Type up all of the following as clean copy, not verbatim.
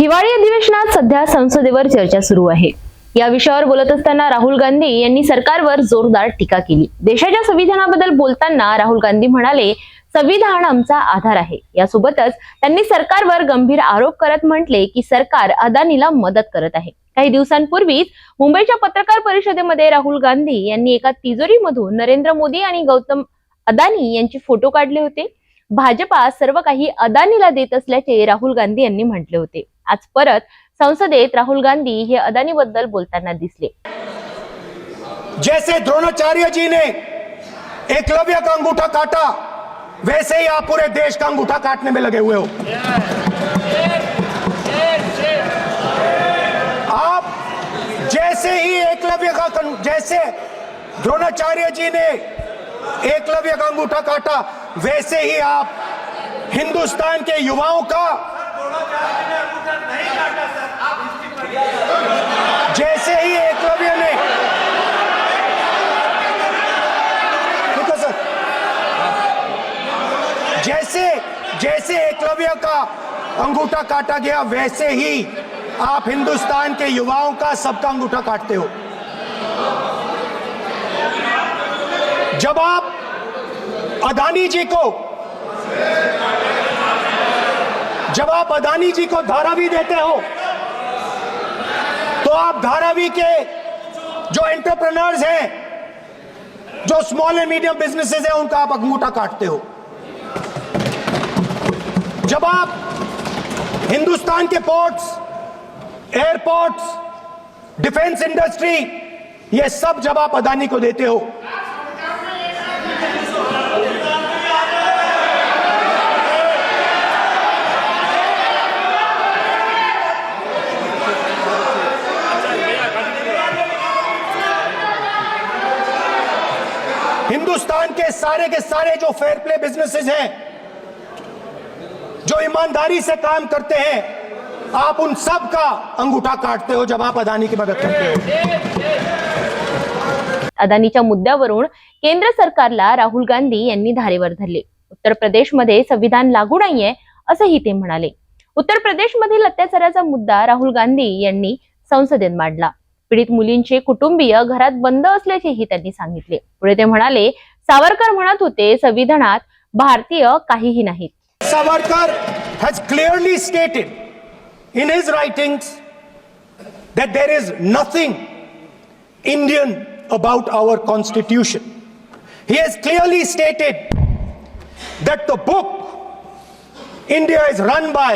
हिवाळी अधिवेशनात सध्या संसदेवर चर्चा सुरू आहे। या विषयावर बोलत असताना राहुल गांधी यांनी सरकारवर जोरदार टीका केली। देशाच्या संविधानाबद्दल बोलताना राहुल गांधी म्हणाले, संविधान आमचा आधार आहे। यासोबतच त्यांनी सरकारवर गंभीर आरोप करत म्हटले की सरकार अदानीला मदत करत आहे। काही दिवसांपूर्वीच मुंबईच्या पत्रकार परिषदेमध्ये राहुल गांधी यांनी एका तिजोरीमधून नरेंद्र मोदी आणि गौतम अदानी यांचे फोटो काढले होते। भाजपा सर्व काही अदानीला देत असल्याचे राहुल गांधी यांनी म्हटले होते। आज परत संसदेत राहुल गांधी हे अदानी बद्दल बोलताना दिसले। जैसे द्रोणाचार्य जी ने एकलव्य का अंगूठा काटा, वैसे ही आप पूरे देश का अंगूठा काटने में लगे हुए हो। आप जैसे ही जैसे द्रोणाचार्य जी ने एकलव्य का अंगूठा काटा, वैसे ही आप हिंदुस्तान के युवाओं का जैसे ही एकलव्य ने जैसे एकलव्य का अंगूठा काटा गया, वैसे ही आप हिंदुस्तान के युवाओं का सबका अंगूठा काटते हो। जब आप अदानी जी को धारावी देते हो, तो आप धारावी के जो एंटरप्रेन्योर्स हैं, जो स्मॉल एंड मीडियम बिजनेसेस हैं, उनका आप अंगूठा काटते हो। जब आप हिंदुस्तान के पोर्ट्स, एयरपोर्ट्स, डिफेंस इंडस्ट्री, ये सब जब आप अदानी को देते हो, हिंदुस्तान के सारे जो फेयर प्ले बिजनेसेस हैं, जो ईमानदारी से काम करते हैं, आप उन सब का अंगूठा काटते हो जब आप अदानी की मदद करते हो। अदानीच्या मुद्द्यावरून केंद्र सरकारला राहुल गांधी यांनी धारेवर धरले। उत्तर प्रदेशमध्ये संविधान लागू नाहीये असंही ते म्हणाले। उत्तर प्रदेशमधील अत्याचाराचा मुद्दा राहुल गांधी यांनी संसदेत मांडला। पीडित मुलींचे कुटुंबीय घरात बंद असल्याचेही त्यांनी सांगितले। पुढे ते म्हणाले, सावरकर म्हणत होते, संविधानात भारतीय काहीही नाहीत। Savarkar has clearly stated in his writings that there is nothing Indian about our constitution. He has clearly stated that the book India is run by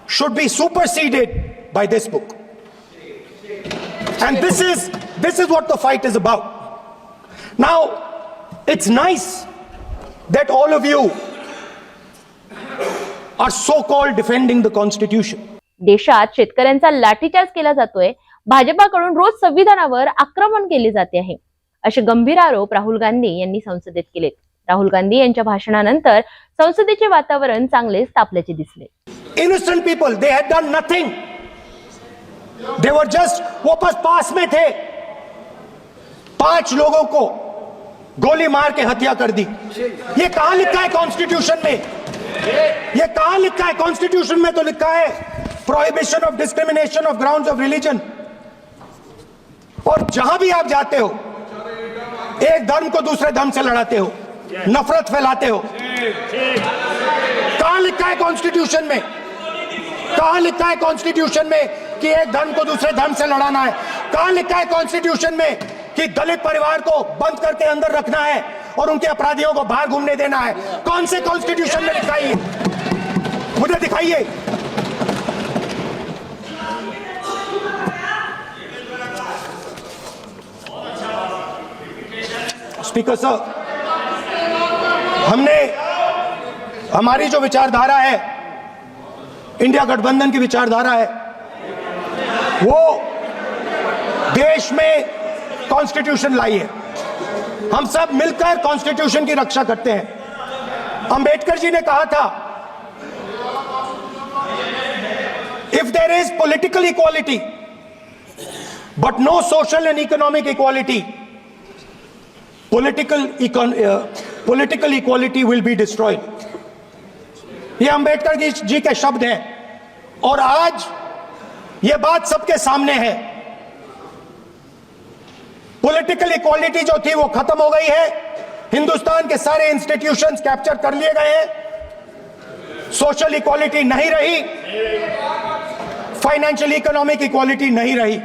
should be superseded by this book. And this is what the fight is about. Now, it's nice that all of you are so-called defending the constitution. देशात शेतकऱ्यांचा लाठीचार्ज केला जातोय, भाजपाकडून रोज संविधानावर आक्रमण केले जाते आहे, असे गंभीर आरोप राहुल गांधी यांनी संसदेत केले। राहुल गांधी यांच्या भाषणानंतर संसदेचे वातावरण चांगलेच तापल्याचे दिसले। Innocent people, they had done nothing. They were just, वो पास में थे, 5 लोगों को गोली मार के हत्या कर दी। ये कहां लिखा है कॉन्स्टिट्यूशन में? ये कहां लिखा है? कॉन्स्टिट्यूशन में तो लिखा है prohibition of discrimination of grounds of religion. और जहां भी आप जाते हो, एक धर्म को दूसरे धर्म से लड़ाते हो, नफरत फैलाते हो। कहां लिखा है कॉन्स्टिट्यूशन में? कहां लिखा है कॉन्स्टिट्यूशन में कि एक धर्म को दूसरे धर्म से लड़ाना है? कहां लिखा है कॉन्स्टिट्यूशन में कि दलित परिवार को बंद करके अंदर रखना है और उनके अपराधियों को बाहर घूमने देना है? कौन से कॉन्स्टिट्यूशन में लिखा है? मुझे दिखाइए। स्पीकर सर, हमारी जो विचारधारा है, इंडिया गठबंधन की विचारधारा है, वो देश में कॉन्स्टिट्यूशन लाई है। हम सब मिलकर कॉन्स्टिट्यूशन की रक्षा करते हैं। अंबेडकर जी ने कहा था, if there is political equality but no social and economic equality, political equality will be destroyed। ये अंबेडकर जी के शब्द हैं। और आज यह बात सबके सामने है। पॉलिटिकल इक्वालिटी जो थी वो खत्म हो गई है। हिंदुस्तान के सारे इंस्टीट्यूशंस कैप्चर कर लिए गए हैं। सोशल इक्वालिटी नहीं रही, फाइनेंशियल इकोनॉमिक इक्वालिटी नहीं रही।